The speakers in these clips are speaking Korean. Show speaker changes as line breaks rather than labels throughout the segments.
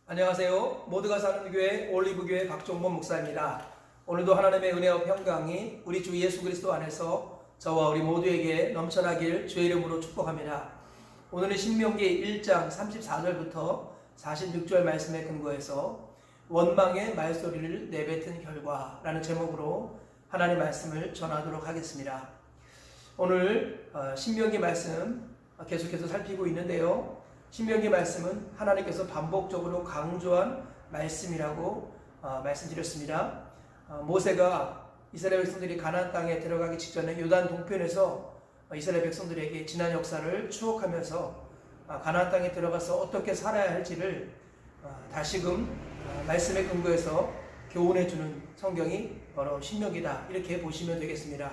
안녕하세요. 모두가 사는 교회 올리브교회 박종범 목사입니다. 오늘도 하나님의 은혜와 평강이 우리 주 예수 그리스도 안에서 저와 우리 모두에게 넘쳐나길 주의 이름으로 축복합니다. 오늘은 신명기 1장 34절부터 46절 말씀에 근거해서 원망의 말소리를 내뱉은 결과라는 제목으로 하나님의 말씀을 전하도록 하겠습니다. 오늘 신명기 말씀 계속해서 살피고 있는데요. 신명기 말씀은 하나님께서 반복적으로 강조한 말씀이라고 말씀드렸습니다. 모세가 이스라엘 백성들이 가나안 땅에 들어가기 직전에 요단 동편에서 이스라엘 백성들에게 지난 역사를 추억하면서 가나안 땅에 들어가서 어떻게 살아야 할지를 다시금 말씀에 근거해서 교훈해 주는 성경이 바로 신명기다, 이렇게 보시면 되겠습니다.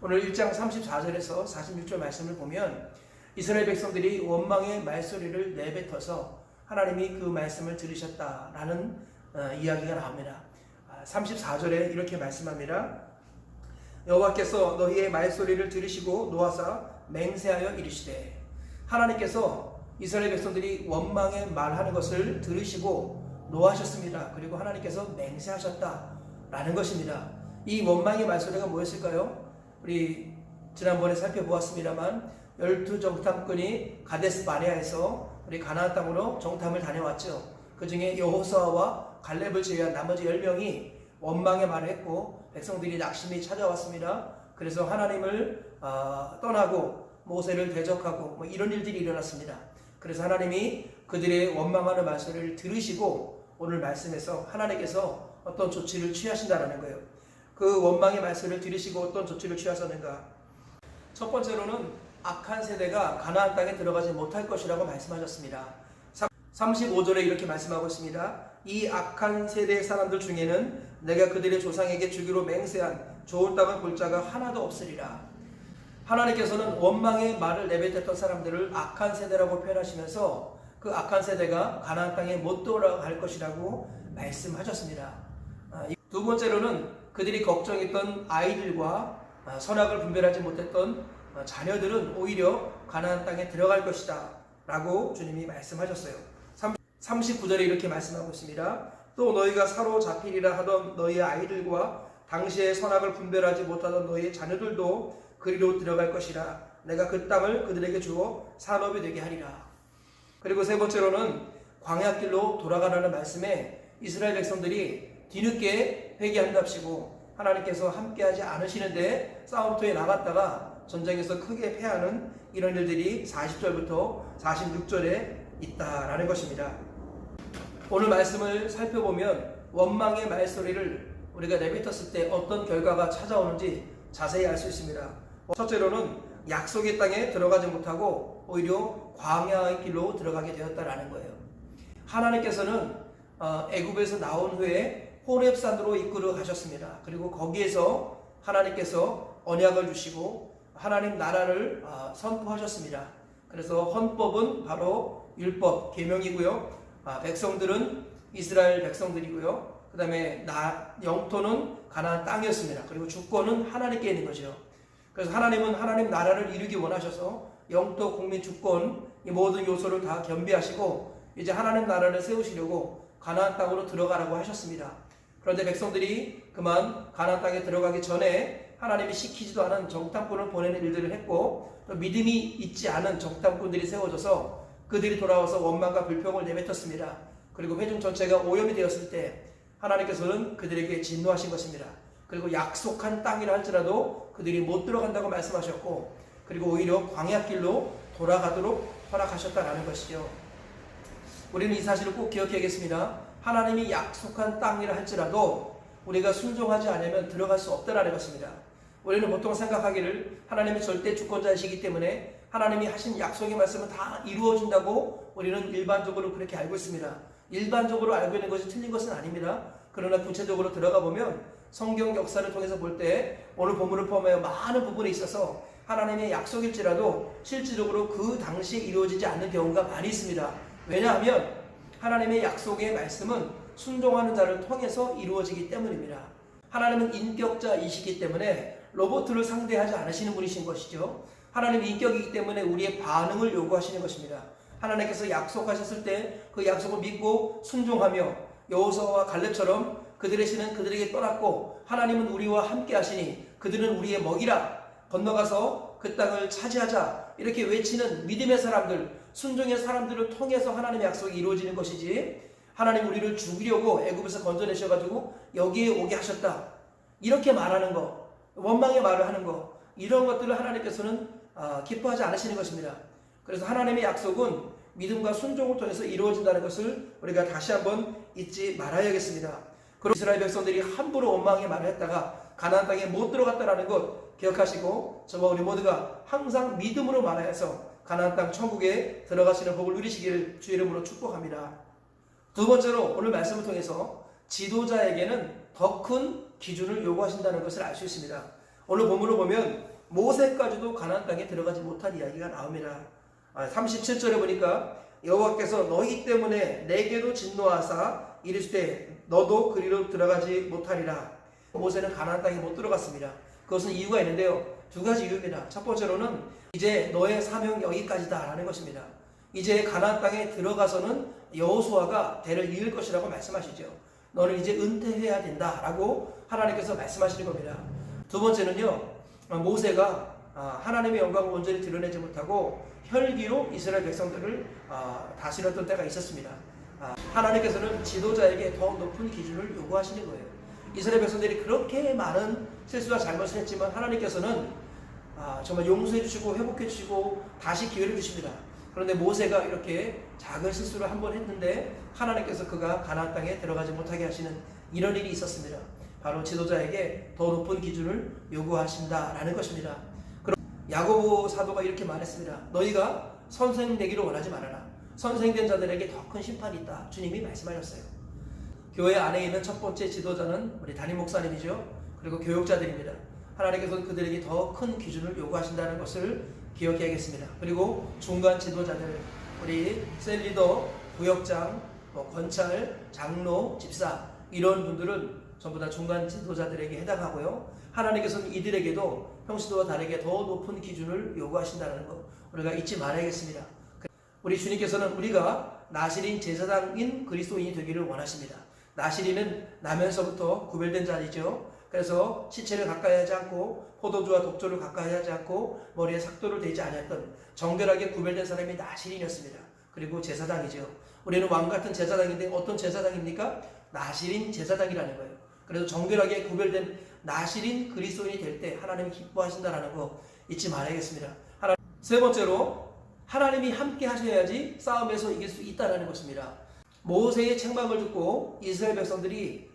오늘 1장 34절에서 46절 말씀을 보면 이스라엘 백성들이 원망의 말소리를 내뱉어서 하나님이 그 말씀을 들으셨다라는 이야기가 나옵니다. 34절에 이렇게 말씀합니다. 여호와께서 너희의 말소리를 들으시고 노하사 맹세하여 이르시되, 하나님께서 이스라엘 백성들이 원망의 말하는 것을 들으시고 노하셨습니다. 그리고 하나님께서 맹세하셨다라는 것입니다. 이 원망의 말소리가 뭐였을까요? 우리 지난번에 살펴보았습니다만 12정탐꾼이 가데스 바네아에서 우리 가나안 땅으로 정탐을 다녀왔죠. 그 중에 여호수아와 갈렙을 제외한 나머지 10명이 원망의 말을 했고 백성들이 낙심이 찾아왔습니다. 그래서 하나님을 떠나고 모세를 대적하고 이런 일들이 일어났습니다. 그래서 하나님이 그들의 원망하는 말소리를 들으시고 오늘 말씀에서 하나님께서 어떤 조치를 취하신다는 거예요. 그 원망의 말소리를 들으시고 어떤 조치를 취하셨는가? 첫 번째로는 악한 세대가 가나안 땅에 들어가지 못할 것이라고 말씀하셨습니다. 35절에 이렇게 말씀하고 있습니다. 이 악한 세대의 사람들 중에는 내가 그들의 조상에게 주기로 맹세한 좋은 땅을 볼 자가 하나도 없으리라. 하나님께서는 원망의 말을 내뱉었던 사람들을 악한 세대라고 표현하시면서 그 악한 세대가 가나안 땅에 못 돌아갈 것이라고 말씀하셨습니다. 두 번째로는 그들이 걱정했던 아이들과 선악을 분별하지 못했던 자녀들은 오히려 가나안 땅에 들어갈 것이다 라고 주님이 말씀하셨어요. 39절에 이렇게 말씀하고 있습니다. 또 너희가 사로잡히리라 하던 너희의 아이들과 당시에 선악을 분별하지 못하던 너희의 자녀들도 그리로 들어갈 것이라. 내가 그 땅을 그들에게 주어 산업이 되게 하리라. 그리고 세 번째로는 광야길로 돌아가라는 말씀에 이스라엘 백성들이 뒤늦게 회개한답시고 하나님께서 함께하지 않으시는데 싸움터에 나갔다가 전쟁에서 크게 패하는 이런 일들이 40절부터 46절에 있다라는 것입니다. 오늘 말씀을 살펴보면 원망의 말소리를 우리가 내뱉었을 때 어떤 결과가 찾아오는지 자세히 알 수 있습니다. 첫째로는 약속의 땅에 들어가지 못하고 오히려 광야의 길로 들어가게 되었다라는 거예요. 하나님께서는 애굽에서 나온 후에 호렙산으로 이끌어 가셨습니다. 그리고 거기에서 하나님께서 언약을 주시고 하나님 나라를 선포하셨습니다. 그래서 헌법은 바로 율법, 계명이고요. 백성들은 이스라엘 백성들이고요. 그 다음에 영토는 가나안 땅이었습니다. 그리고 주권은 하나님께 있는 거죠. 그래서 하나님은 하나님 나라를 이루기 원하셔서 영토, 국민, 주권 이 모든 요소를 다 겸비하시고 이제 하나님 나라를 세우시려고 가나안 땅으로 들어가라고 하셨습니다. 그런데 백성들이 그만 가나안 땅에 들어가기 전에 하나님이 시키지도 않은 정탐꾼을 보내는 일들을 했고 또 믿음이 있지 않은 정탐꾼들이 세워져서 그들이 돌아와서 원망과 불평을 내뱉었습니다. 그리고 회중 전체가 오염이 되었을 때 하나님께서는 그들에게 진노하신 것입니다. 그리고 약속한 땅이라 할지라도 그들이 못 들어간다고 말씀하셨고 그리고 오히려 광야길로 돌아가도록 허락하셨다라는 것이죠. 우리는 이 사실을 꼭 기억해야겠습니다. 하나님이 약속한 땅이라 할지라도 우리가 순종하지 않으면 들어갈 수 없다라는 것입니다. 우리는 보통 생각하기를 하나님이 절대 주권자이시기 때문에 하나님이 하신 약속의 말씀은 다 이루어진다고 우리는 일반적으로 그렇게 알고 있습니다. 일반적으로 알고 있는 것이 틀린 것은 아닙니다. 그러나 구체적으로 들어가 보면 성경 역사를 통해서 볼 때 오늘 본문을 포함하여 많은 부분에 있어서 하나님의 약속일지라도 실질적으로 그 당시에 이루어지지 않는 경우가 많이 있습니다. 왜냐하면 하나님의 약속의 말씀은 순종하는 자를 통해서 이루어지기 때문입니다. 하나님은 인격자이시기 때문에 로봇을 상대하지 않으시는 분이신 것이죠. 하나님의 인격이기 때문에 우리의 반응을 요구하시는 것입니다. 하나님께서 약속하셨을 때 그 약속을 믿고 순종하며 여호수아와 갈렙처럼 그들의 신은 그들에게 떠났고 하나님은 우리와 함께 하시니 그들은 우리의 먹이라, 건너가서 그 땅을 차지하자, 이렇게 외치는 믿음의 사람들, 순종의 사람들을 통해서 하나님의 약속이 이루어지는 것이지, 하나님 우리를 죽이려고 애굽에서 건져내셔가지고 여기에 오게 하셨다, 이렇게 말하는 거, 원망의 말을 하는 거, 이런 것들을 하나님께서는 기뻐하지 않으시는 것입니다. 그래서 하나님의 약속은 믿음과 순종을 통해서 이루어진다는 것을 우리가 다시 한번 잊지 말아야겠습니다. 그럼 이스라엘 백성들이 함부로 원망의 말을 했다가 가나안 땅에 못 들어갔다라는 것 기억하시고, 저와 우리 모두가 항상 믿음으로 말하여서 가나안 땅 천국에 들어가시는 복을 누리시기를 주의 이름으로 축복합니다. 두 번째로 오늘 말씀을 통해서 지도자에게는 더 큰 기준을 요구하신다는 것을 알 수 있습니다. 오늘 본문을 보면 모세까지도 가나안 땅에 들어가지 못한 이야기가 나옵니다. 37절에 보니까 여호와께서 너희 때문에 내게도 진노하사 이르시되 너도 그리로 들어가지 못하리라. 모세는 가나안 땅에 못 들어갔습니다. 그것은 이유가 있는데요, 두 가지 이유입니다. 첫 번째로는 이제 너의 사명 여기까지다 라는 것입니다. 이제 가나안 땅에 들어가서는 여호수아가 대를 이을 것이라고 말씀하시죠. 너는 이제 은퇴해야 된다 라고 하나님께서 말씀하시는 겁니다. 두 번째는요, 모세가 하나님의 영광을 온전히 드러내지 못하고 혈기로 이스라엘 백성들을 다스렸던 때가 있었습니다. 하나님께서는 지도자에게 더 높은 기준을 요구하시는 거예요. 이스라엘 백성들이 그렇게 많은 실수와 잘못을 했지만 하나님께서는 정말 용서해 주시고 회복해 주시고 다시 기회를 주십니다. 그런데 모세가 이렇게 작은 실수를 한 번 했는데 하나님께서 그가 가나안 땅에 들어가지 못하게 하시는 이런 일이 있었습니다. 바로 지도자에게 더 높은 기준을 요구하신다라는 것입니다. 그럼 야고보 사도가 이렇게 말했습니다. 너희가 선생 되기를 원하지 말아라. 선생된 자들에게 더 큰 심판이 있다. 주님이 말씀하셨어요. 교회 안에 있는 첫 번째 지도자는 우리 담임 목사님이죠. 그리고 교육자들입니다. 하나님께서는 그들에게 더 큰 기준을 요구하신다는 것을 기억해야겠습니다. 그리고 중간 지도자들, 우리 셀리더, 구역장, 권찰, 장로, 집사, 이런 분들은 전부 다 중간 지도자들에게 해당하고요. 하나님께서는 이들에게도 평시도와 다르게 더 높은 기준을 요구하신다는 것, 우리가 잊지 말아야겠습니다. 우리 주님께서는 우리가 나실인 제사장인 그리스도인이 되기를 원하십니다. 나실인은 나면서부터 구별된 자리죠. 그래서 시체를 가까이 하지 않고 포도주와 독조를 가까이 하지 않고 머리에 삭도를 대지 않았던 정결하게 구별된 사람이 나실인이었습니다. 그리고 제사장이죠. 우리는 왕같은 제사장인데 어떤 제사장입니까? 나실인 제사장이라는 거예요. 그래서 정결하게 구별된 나실인 그리스도인이 될 때 하나님이 기뻐하신다는 거 잊지 말아야겠습니다. 세 번째로 하나님이 함께 하셔야지 싸움에서 이길 수 있다는 것입니다. 모세의 책망을 듣고 이스라엘 백성들이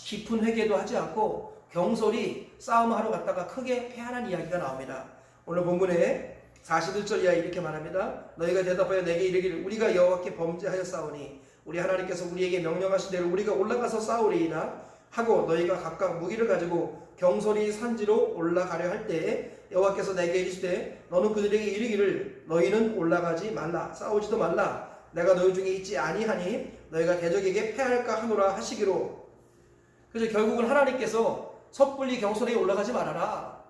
깊은 회개도 하지 않고 경솔히 싸움하러 갔다가 크게 패하는 이야기가 나옵니다. 오늘 본문에 41절 이하에 이렇게 말합니다. 너희가 대답하여 내게 이르기를 우리가 여호와께 범죄하였사오니 우리 하나님께서 우리에게 명령하신 대로 우리가 올라가서 싸우리이다 하고 너희가 각각 무기를 가지고 경솔히 산지로 올라가려 할 때에 여호와께서 내게 이르시되 너는 그들에게 이르기를 너희는 올라가지 말라 싸우지도 말라 내가 너희 중에 있지 아니하니 너희가 대적에게 패할까 하노라 하시기로. 그래서 결국은 하나님께서 섣불리 경솔에 올라가지 말아라.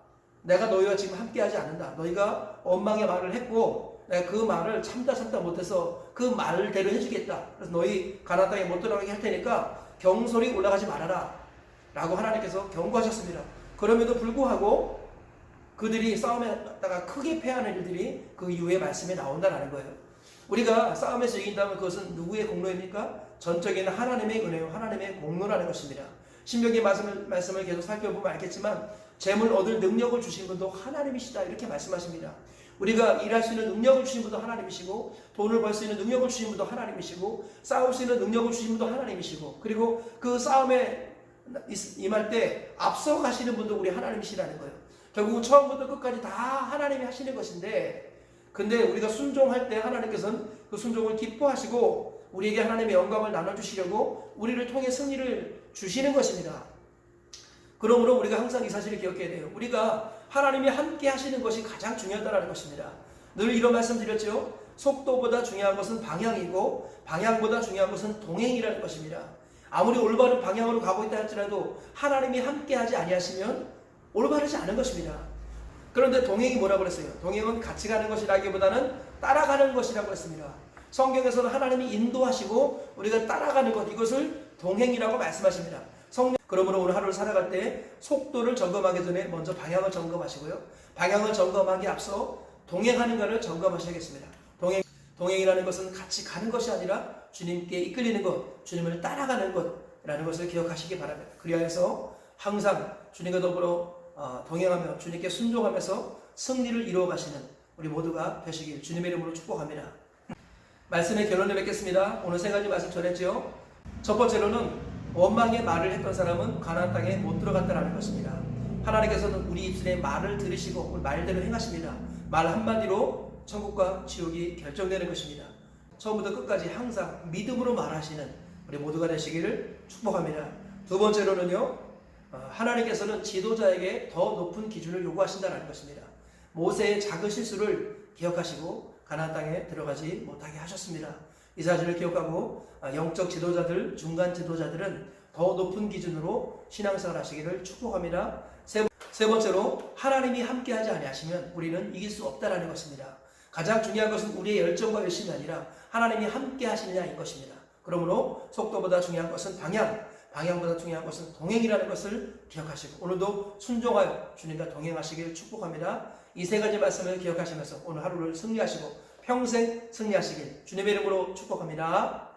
내가 너희와 지금 함께하지 않는다. 너희가 원망의 말을 했고 내가 그 말을 참다 못해서 그 말대로 해주겠다. 그래서 너희 가나안 땅에 못 들어가게 할 테니까 경솔이 올라가지 말아라 라고 하나님께서 경고하셨습니다. 그럼에도 불구하고 그들이 싸움에 갔다가 크게 패하는 일들이 그 이후에 말씀에 나온다는 거예요. 우리가 싸움에서 이긴다면 그것은 누구의 공로입니까? 전적인 하나님의 은혜요, 하나님의 공로라는 것입니다. 신명기 말씀을 계속 살펴보면 알겠지만 재물 얻을 능력을 주신 분도 하나님이시다 이렇게 말씀하십니다. 우리가 일할 수 있는 능력을 주신 분도 하나님이시고 돈을 벌 수 있는 능력을 주신 분도 하나님이시고 싸울 수 있는 능력을 주신 분도 하나님이시고 그리고 그 싸움에 임할 때 앞서 가시는 분도 우리 하나님이시라는 거예요. 결국은 처음부터 끝까지 다 하나님이 하시는 것인데 근데 우리가 순종할 때 하나님께서는 그 순종을 기뻐하시고 우리에게 하나님의 영광을 나눠주시려고 우리를 통해 승리를 주시는 것입니다. 그러므로 우리가 항상 이 사실을 기억해야 돼요. 우리가 하나님이 함께 하시는 것이 가장 중요하다는 것입니다. 늘 이런 말씀 드렸죠. 속도보다 중요한 것은 방향이고 방향보다 중요한 것은 동행이라는 것입니다. 아무리 올바른 방향으로 가고 있다 할지라도 하나님이 함께 하지 아니하시면 올바르지 않은 것입니다. 그런데 동행이 뭐라고 그랬어요? 동행은 같이 가는 것이라기보다는 따라가는 것이라고 했습니다. 성경에서는 하나님이 인도하시고 우리가 따라가는 것, 이것을 동행이라고 말씀하십니다. 그러므로 오늘 하루를 살아갈 때 속도를 점검하기 전에 먼저 방향을 점검하시고요. 방향을 점검하기 앞서 동행하는가를 점검하셔야겠습니다. 동행이라는 것은 같이 가는 것이 아니라 주님께 이끌리는 것, 주님을 따라가는 것이라는 것을 기억하시기 바랍니다. 그리하여서 항상 주님과 더불어 동행하며 주님께 순종하면서 승리를 이루어 가시는 우리 모두가 되시길 주님의 이름으로 축복합니다. 말씀의 결론을 맺겠습니다. 오늘 세 가지 말씀 전했죠. 첫 번째로는 원망의 말을 했던 사람은 가나안 땅에 못 들어갔다라는 것입니다. 하나님께서는 우리 입술의 말을 들으시고 말대로 행하십니다. 말 한마디로 천국과 지옥이 결정되는 것입니다. 처음부터 끝까지 항상 믿음으로 말하시는 우리 모두가 되시기를 축복합니다. 두 번째로는요, 하나님께서는 지도자에게 더 높은 기준을 요구하신다는 것입니다. 모세의 작은 실수를 기억하시고 가나안 땅에 들어가지 못하게 하셨습니다. 이 사실을 기억하고 영적 지도자들, 중간 지도자들은 더 높은 기준으로 신앙생활 하시기를 축복합니다. 세 번째로 하나님이 함께하지 아니하시면 우리는 이길 수 없다라는 것입니다. 가장 중요한 것은 우리의 열정과 열심이 아니라 하나님이 함께하시느냐인 것입니다. 그러므로 속도보다 중요한 것은 방향보다 중요한 것은 동행이라는 것을 기억하시고 오늘도 순종하여 주님과 동행하시기를 축복합니다. 이 세 가지 말씀을 기억하시면서 오늘 하루를 승리하시고 평생 승리하시길 주님의 이름으로 축복합니다.